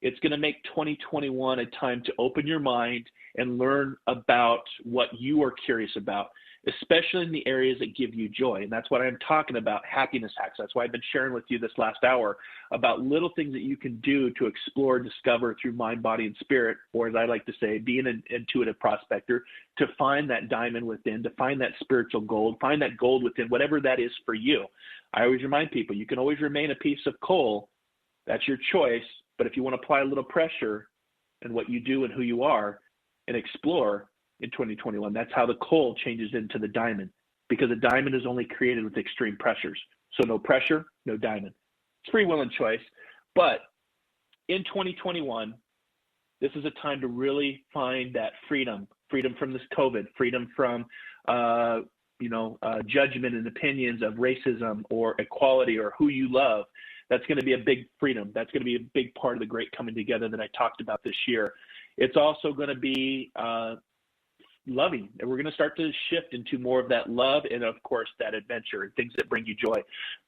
It's going to make 2021 a time to open your mind and learn about what you are curious about, especially in the areas that give you joy. And that's what I'm talking about, happiness hacks. That's why I've been sharing with you this last hour about little things that you can do to explore, discover through mind, body, and spirit, or as I like to say, being an intuitive prospector, to find that diamond within, to find that spiritual gold, find that gold within, whatever that is for you. I always remind people, you can always remain a piece of coal. That's your choice. But if you want to apply a little pressure in what you do and who you are and explore, in 2021, that's how the coal changes into the diamond, because a diamond is only created with extreme pressures. So no pressure, no diamond. It's free will and choice. But in 2021, this is a time to really find that freedom from this COVID, freedom from judgment and opinions of racism or equality or who you love. That's going to be a big freedom. That's going to be a big part of the great coming together that I talked about this year. It's also going to be loving, and we're going to start to shift into more of that love and, of course, that adventure and things that bring you joy.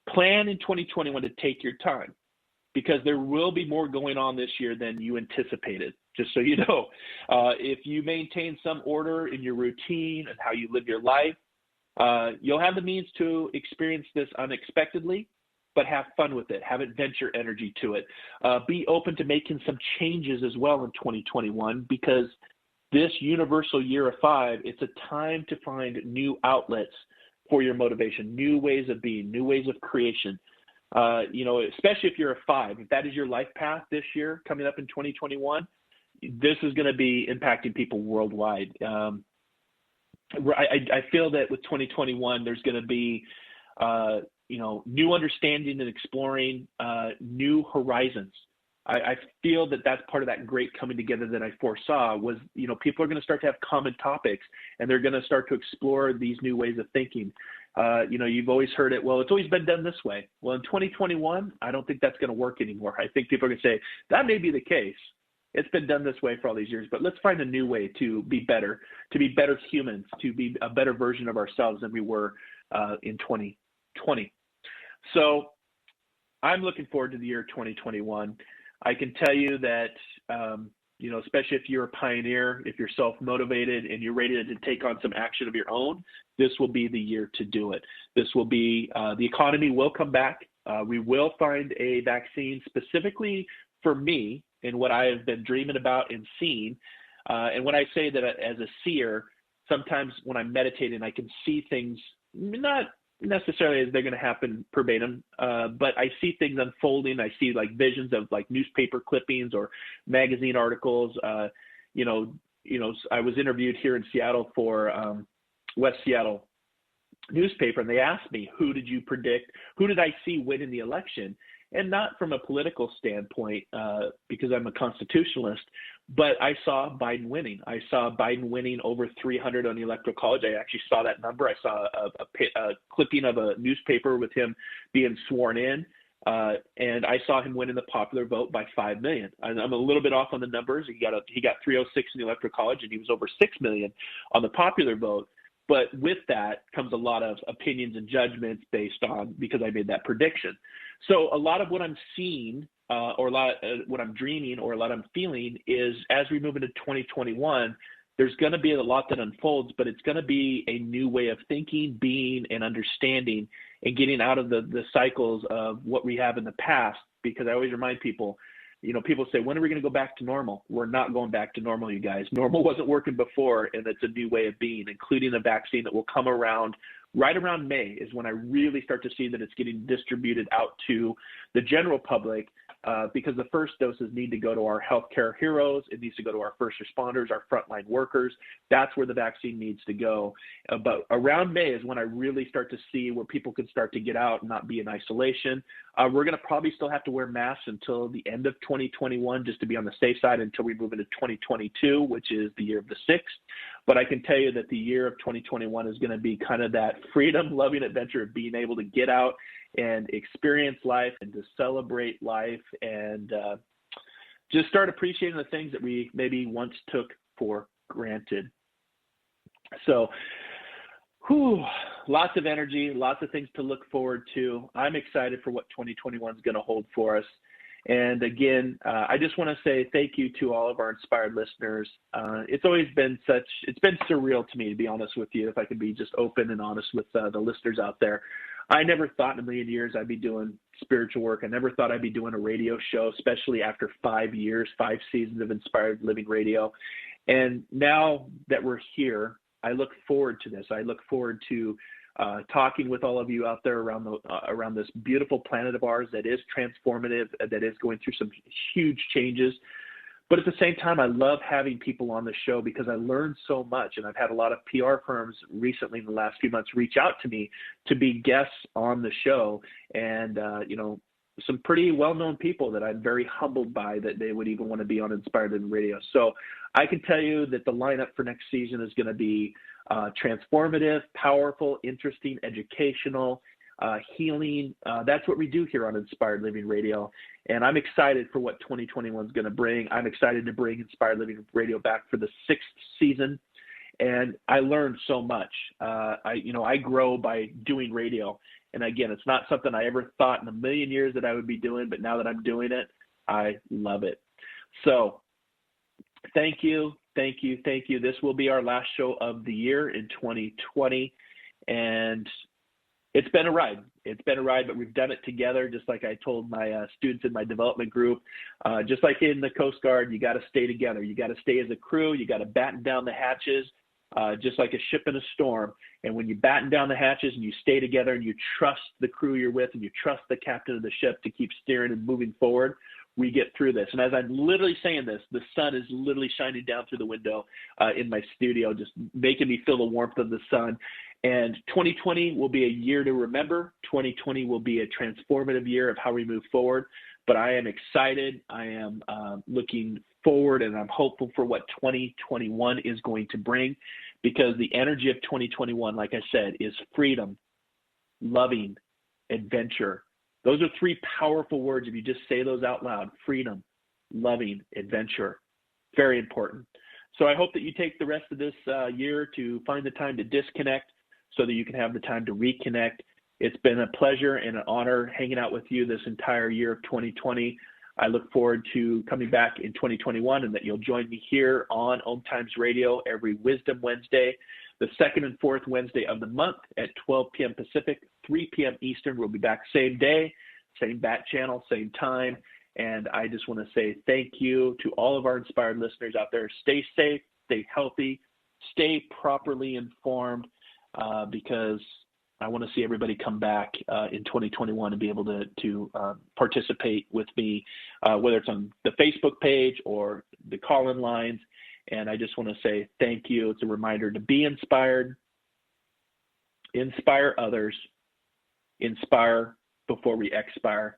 Plan in 2021 to take your time, because there will be more going on this year than you anticipated, just so you know. If you maintain some order in your routine and how you live your life, you'll have the means to experience this unexpectedly, but have fun with it. Have adventure energy to it. Be open to making some changes as well in 2021, because this universal year of 5, it's a time to find new outlets for your motivation, new ways of being, new ways of creation. Especially if you're a 5, if that is your life path this year coming up in 2021, this is going to be impacting people worldwide. I feel that with 2021, there's going to be, new understanding and exploring new horizons. I feel that that's part of that great coming together that I foresaw was, people are going to start to have common topics, and they're going to start to explore these new ways of thinking. You've always heard it, well, it's always been done this way. Well, in 2021, I don't think that's going to work anymore. I think people are going to say, that may be the case. It's been done this way for all these years, but let's find a new way to be better humans, to be a better version of ourselves than we were in 2020. So I'm looking forward to the year 2021. I can tell you that, especially if you're a pioneer, if you're self-motivated and you're ready to take on some action of your own, this will be the year to do it. This will be, the economy will come back. We will find a vaccine specifically for me and what I have been dreaming about and seeing. And when I say that as a seer, sometimes when I'm meditating, I can see things, not necessarily as they're going to happen verbatim, but I see things unfolding. I see like visions of like newspaper clippings or magazine articles. I was interviewed here in Seattle for West Seattle newspaper, and they asked me, who did you predict? Who did I see win in the election? And not from a political standpoint, because I'm a constitutionalist, But I saw Biden winning. I saw Biden winning over 300 on the Electoral College. I actually saw that number. I saw a clipping of a newspaper with him being sworn in. And I saw him win in the popular vote by 5 million. I'm a little bit off on the numbers. He got 306 in the Electoral College, and he was over 6 million on the popular vote. But with that comes a lot of opinions and judgments based on, because I made that prediction. So a lot of what I'm seeing, what I'm dreaming, or a lot I'm feeling is, as we move into 2021, there's going to be a lot that unfolds, but it's going to be a new way of thinking, being, and understanding, and getting out of the cycles of what we have in the past. Because I always remind people, people say, when are we going to go back to normal? We're not going back to normal, you guys. Normal wasn't working before, and it's a new way of being, including a vaccine that will come around. Right around May is when I really start to see that it's getting distributed out to the general public, because the first doses need to go to our healthcare heroes. It needs to go to our first responders, our frontline workers. That's where the vaccine needs to go. But around May is when I really start to see where people can start to get out and not be in isolation. We're going to probably still have to wear masks until the end of 2021, just to be on the safe side, until we move into 2022, which is the year of the 6th. But I can tell you that the year of 2021 is going to be kind of that freedom-loving adventure of being able to get out and experience life and to celebrate life and just start appreciating the things that we maybe once took for granted. So, lots of energy, lots of things to look forward to. I'm excited for what 2021 is going to hold for us. And again, I just want to say thank you to all of our inspired listeners. It's always been it's been surreal to me, to be honest with you, if I can be just open and honest with the listeners out there. I never thought in a million years I'd be doing spiritual work. I never thought I'd be doing a radio show, especially after 5 years, 5 seasons of Inspired Living Radio. And now that we're here, I look forward to this. I look forward to talking with all of you out there around this beautiful planet of ours that is transformative, that is going through some huge changes. But at the same time, I love having people on the show because I learned so much. And I've had a lot of PR firms recently in the last few months reach out to me to be guests on the show. And, some pretty well-known people that I'm very humbled by that they would even want to be on Inspired Living Radio. So I can tell you that the lineup for next season is going to be transformative, powerful, interesting, educational, healing. That's what we do here on Inspired Living Radio. And I'm excited for what 2021 is going to bring. I'm excited to bring Inspired Living Radio back for the 6th season. And I learned so much. I grow by doing radio. And again, it's not something I ever thought in a million years that I would be doing, but now that I'm doing it, I love it. So thank you. This will be our last show of the year in 2020. And it's been a ride. But we've done it together, just like I told my students in my development group. Just like in the Coast Guard, you got to stay together. You got to stay as a crew. You got to batten down the hatches, just like a ship in a storm. And when you batten down the hatches and you stay together and you trust the crew you're with and you trust the captain of the ship to keep steering and moving forward, we get through this. And as I'm literally saying this, the sun is literally shining down through the window in my studio, just making me feel the warmth of the sun. And 2020 will be a year to remember. 2020 will be a transformative year of how we move forward. But I am excited. I am looking forward, and I'm hopeful for what 2021 is going to bring, because the energy of 2021, like I said, is freedom, loving, adventure. Those are 3 powerful words if you just say those out loud: freedom, loving, adventure. Very important. So I hope that you take the rest of this year to find the time to disconnect so that you can have the time to reconnect. It's been a pleasure and an honor hanging out with you this entire year of 2020. I look forward to coming back in 2021 and that you'll join me here on OMTimes Radio every Wisdom Wednesday, the 2nd and 4th Wednesday of the month at 12 p.m. Pacific, 3 p.m. Eastern. We'll be back same day, same bat channel, same time. And I just want to say thank you to all of our inspired listeners out there. Stay safe, stay healthy, stay properly informed, because I want to see everybody come back in 2021 and be able to participate with me, whether it's on the Facebook page or the call-in lines. And I just want to say thank you. It's a reminder to be inspired, inspire others, inspire before we expire.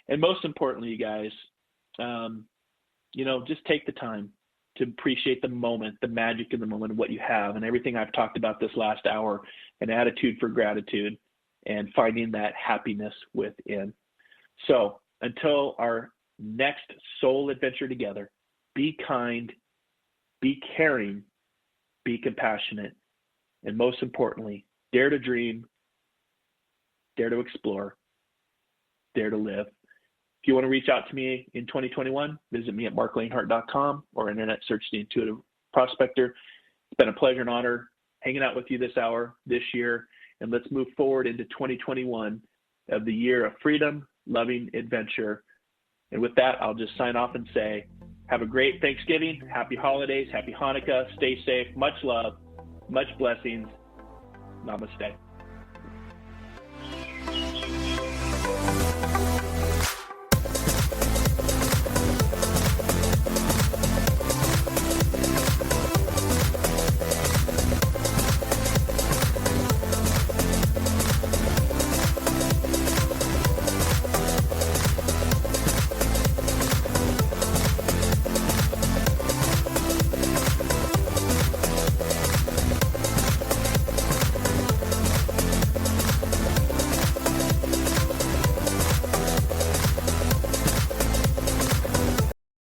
And most importantly, you guys, just take the time. to appreciate the moment, the magic in the moment of what you have, and everything I've talked about this last hour, an attitude for gratitude and finding that happiness within. So until our next soul adventure together, be kind, be caring, be compassionate, and most importantly, dare to dream, dare to explore, dare to live. If you want to reach out to me in 2021, visit me at marclainhart.com or internet search the Intuitive Prospector. It's been a pleasure and honor hanging out with you this hour, this year, and let's move forward into 2021 of the year of freedom, loving, adventure. And with that, I'll just sign off and say, have a great Thanksgiving, happy holidays, happy Hanukkah, stay safe, much love, much blessings. Namaste.